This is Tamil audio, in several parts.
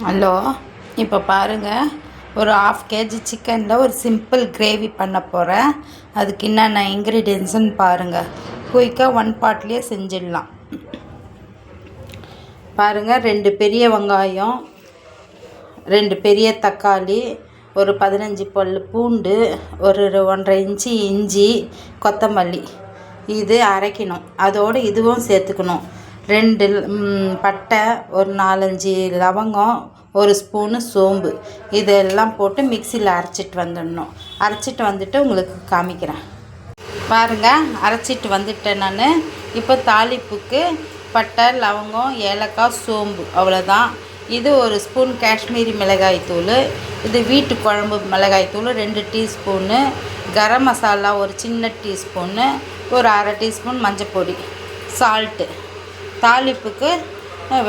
ஹலோ, இப்போ பாருங்கள், ஒரு 1/2 kg சிக்கனில் ஒரு சிம்பிள் கிரேவி பண்ண போகிறேன். அதுக்கு என்னென்ன இன்க்ரீடியன்ட்ஸுன்னு பாருங்கள். குயிக்காக 1 பாட்லேயே செஞ்சிடலாம். பாருங்கள், 2 பெரிய வெங்காயம், 2 பெரிய தக்காளி, ஒரு 15 பல் பூண்டு, ஒரு 1.5 இன்ச்சு இஞ்சி, கொத்தமல்லி இது அரைக்கணும். அதோடு இதுவும் சேர்த்துக்கணும். 2 பட்டை, ஒரு 4-5 லவங்கம், ஒரு ஸ்பூனு சோம்பு இதெல்லாம் போட்டு மிக்சியில் அரைச்சிட்டு வந்துடணும். அரைச்சிட்டு வந்துட்டு உங்களுக்கு காமிக்கிறேன். பாருங்கள், அரைச்சிட்டு வந்துட்டேன் நான். இப்போ தாளிப்புக்கு பட்டை, லவங்கம், ஏலக்காய், சோம்பு அவ்வளோதான். இது ஒரு ஸ்பூன் காஷ்மீரி மிளகாய்த்தூள், இது வீட்டு குழம்பு மிளகாய்த்தூள் 2 டீஸ்பூனு, கரம் மசாலா ஒரு சின்ன டீஸ்பூனு, ஒரு 1/2 டீஸ்பூன் மஞ்சப்பொடி, சால்ட்டு. தாளிப்புக்கு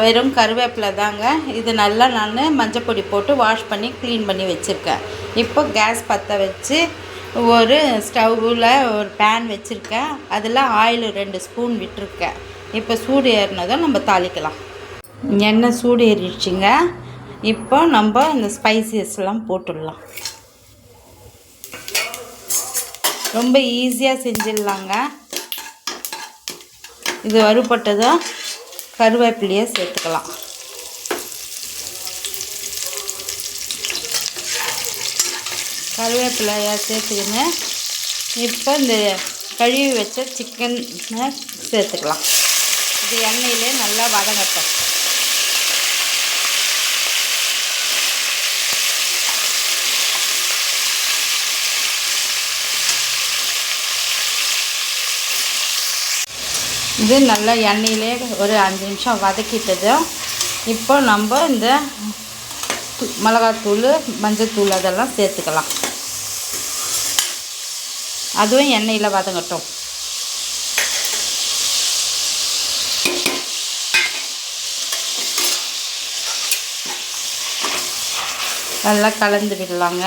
வெறும் கருவேப்பிலை தாங்க. இது நல்லா நான் மஞ்சப்பொடி போட்டு வாஷ் பண்ணி க்ளீன் பண்ணி வச்சுருக்கேன். இப்போ கேஸ் பற்ற வச்சு ஒரு ஸ்டவ்வில் ஒரு பேன் வச்சுருக்கேன். அதில் ஆயில் 2 ஸ்பூன் விட்டுருக்கேன். இப்போ சூடு ஏறினதும் நம்ம தாளிக்கலாம். எண்ணெய் சூடு ஏறிடுச்சுங்க. இப்போ நம்ம இந்த ஸ்பைசஸ்லாம் போட்டுடலாம். ரொம்ப ஈஸியாக செஞ்சிடலாங்க. இது வறுபட்டதும் கருவேப்பிலையை சேர்த்துக்கலாம். கருவேப்பிலையை சேர்த்துக்கின்னு இப்போ இந்த கழுவி வச்ச சிக்கனை சேர்த்துக்கலாம். இது எண்ணெயிலே நல்லா வதங்கட்டும். இது நல்லா எண்ணெயிலே ஒரு 5 நிமிஷம் வதக்கிட்டதும் இப்போ நம்ம இந்த மிளகாத்தூள், மஞ்சத்தூள் அதெல்லாம் சேர்த்துக்கலாம். அதுவும் எண்ணெயில் வதங்கட்டும். நல்லா கலந்து விடலாங்க.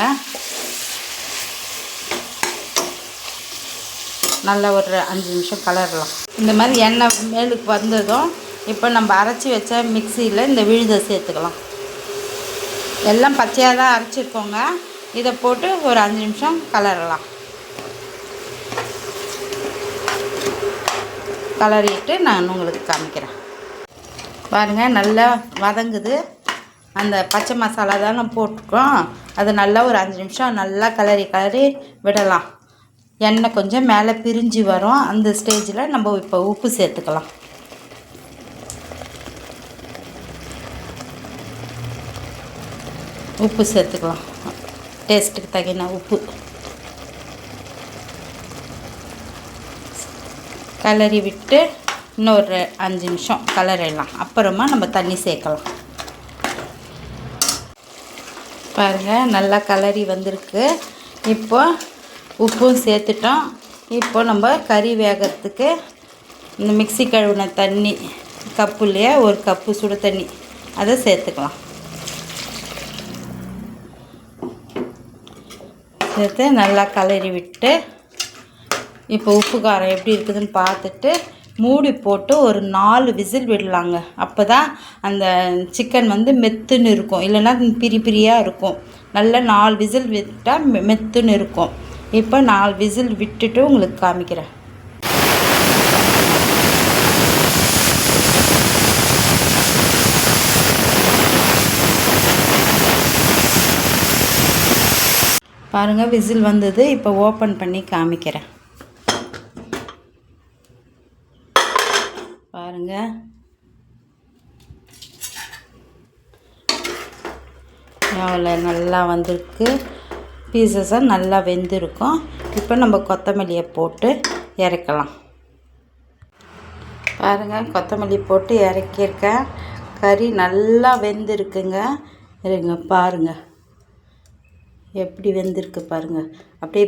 நல்லா ஒரு 5 நிமிஷம் கலரலாம். இந்த மாதிரி எண்ணெய் மேலுக்கு வந்ததும் இப்போ நம்ம அரைச்சி வச்ச மிக்சியில் இந்த விழுதை சேர்த்துக்கலாம். எல்லாம் பச்சையாக தான் அரைச்சிருக்கோங்க. இதை போட்டு ஒரு 5 நிமிஷம் கலரலாம். கலரிட்டு நான் உங்களுக்கு காமிக்கிறேன். பாருங்கள், நல்லா வதங்குது. அந்த பச்சை மசாலா தான் நம்ம போட்டுருக்கோம். அது நல்லா ஒரு 5 நிமிஷம் நல்லா கலரி விடலாம். எண்ணெய் கொஞ்சம் மேலே பிரிஞ்சு வரும். அந்த ஸ்டேஜில் நம்ம இப்போ உப்பு சேர்த்துக்கலாம். உப்பு சேர்த்துக்கலாம், டேஸ்ட்டுக்கு தகுந்த உப்பு. கலரி விட்டு இன்னொரு 5 நிமிஷம் கலரிடலாம். அப்புறமா நம்ம தண்ணி சேர்க்கலாம். பாருங்கள், நல்லா கலரி வந்திருக்கு. இப்போ உப்பும் சேர்த்துட்டோம். இப்போ நம்ம கறி வேகிறதுக்கு இந்த மிக்ஸி கழுவின தண்ணி கப்புலையே 1 கப்பு சுடு தண்ணி அதை சேர்த்துக்கலாம். சேர்த்து நல்லா கலரி விட்டு இப்போ உப்பு காரம் எப்படி இருக்குதுன்னு பார்த்துட்டு மூடி போட்டு ஒரு 4 விசில் விடலாங்க. அப்போ தான் அந்த சிக்கன் மெத்துன்னு இருக்கும், இல்லைன்னா பிரியாக இருக்கும். நல்லா 4 விசில் விட்டால் மெத்துன்னு இருக்கும். இப்போ 4 விசில் விட்டுட்டு உங்களுக்கு காமிக்கிறேன். பாருங்கள், விசில் வந்தது. இப்போ ஓப்பன் பண்ணி காமிக்கிறேன். பாருங்கள், எவ்வளோ நல்லா வந்திருக்கு. பீசஸாக நல்லா வெந்திருக்கும். இப்போ நம்ம கொத்தமல்லியை போட்டு இறக்கலாம். பாருங்கள், கொத்தமல்லி போட்டு இறக்கியிருக்கேன். கறி நல்லா வெந்திருக்குங்க. இருங்க பாருங்கள் எப்படி வெந்திருக்கு பாருங்கள். அப்படியே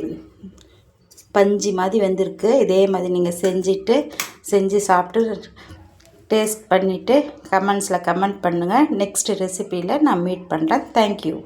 பஞ்சு மாதிரி வெந்திருக்கு. இதே மாதிரி நீங்கள் செஞ்சு சாப்பிட்டு டேஸ்ட் பண்ணிவிட்டு கமெண்ட்ஸில் கமெண்ட் பண்ணுங்கள். நெக்ஸ்ட் ரெசிப்பியில் நான் மீட் பண்ணுறேன். தேங்க்யூ.